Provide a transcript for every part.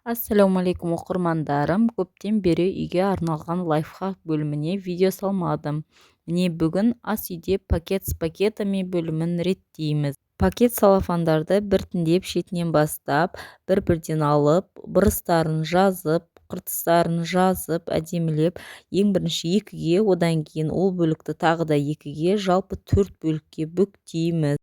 Ассалаумағалейкум оқырмандарым, көптен бері үйге арналған лайфхак бөліміне видео салмадым. Міне бүгін ас үйде пакет с пакетами бөлімін реттейміз. Пакет салафандарды біртіндеп шетінен бастап, бір-бірден алып, бұрыстарын жазып, қыртыстарын жазып, әдемілеп, ең бірінші екіге, одан кейін ол бөлікті тағы да екіге, жалпы 4 бөлікке бүктейміз.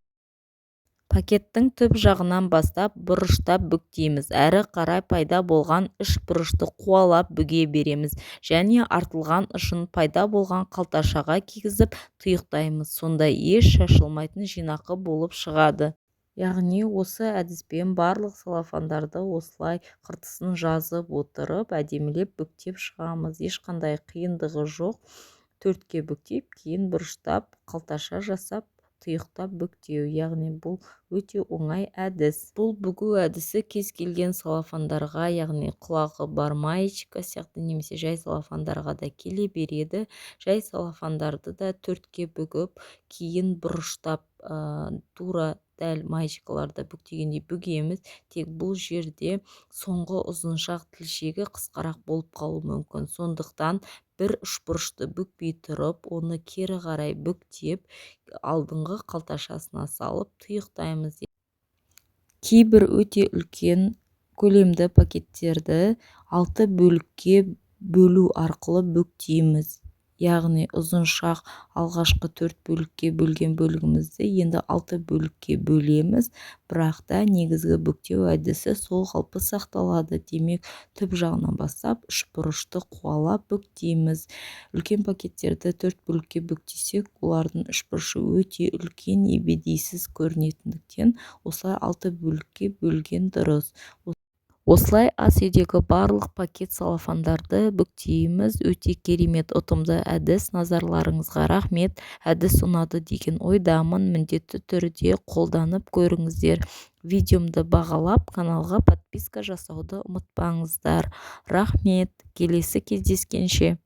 Пакеттің түп жағынан бастап бұрыштап бүктейміз, әрі қарай пайда болған үш бұрышты қуалап бүге береміз және артылған ұшын пайда болған қалташаға кигізіп тұйықтаймыз. Сонда еш шашылмайтын жинақы болып шығады. Яғни осы әдіспен барлық салафандарды осылай қыртысын жазып отырып әдемілеп бүктеп шығамыз. Ешқандай қиындығы жоқ. 4-ке бүктеп, кейін бұрыштап, қалташа жасап, тұйықтап бүктеу. Яғни бұл өте оңай әдіс. Бұл бүгу әдісі кез келген салафандарға, яғни құлағы бар маечка сияқты немесе жай салафандарға да келе береді. Жай салафандарды да 4-ке бүгіп, кейін бұрыштап, тура дәл маечкаларда бүктегендей бүгеміз. Тек бұл жерде соңғы ұзыншақ тілшегі қысқарақ болып қалуы мүмкін. Сондықтан бір үшбұрышты бүкпей тұрып, оны кері қарай бүктеп, алдыңғы қалташасына салып тұйықтаймыз. Кейбір өте үлкен көлемді пакеттерді 6 бөлікке бөлу арқылы бүктейміз. Яғни ұзыншақ алғашқы 4 бөлікке бөлген бөлігімізді енді 6 бөлікке бөлеміз, бірақ та негізгі бүктеу әдісі сол қалпы сақталады. Демек, түп жағынан бастап үш бұрышты қуалап бүктейміз. Үлкен пакеттерді 4 бөлікке бүктесек, олардың үш бұрышы өте үлкен, ебедейсіз көрінетіндіктен осылай 6 бөлікке бөлген дұрыс. Осылай ас үйдегі барлық пакет салафандарды бүктейміз. Өте керемет ұтымды әдіс. Назарларыңызға рахмет. Әдіс ұнады деген ойдамын. Міндетті түрде қолданып көріңіздер. Видеомды бағалап, каналға подписка жасауды ұмытпаңыздар. Рахмет. Келесі кездескенше.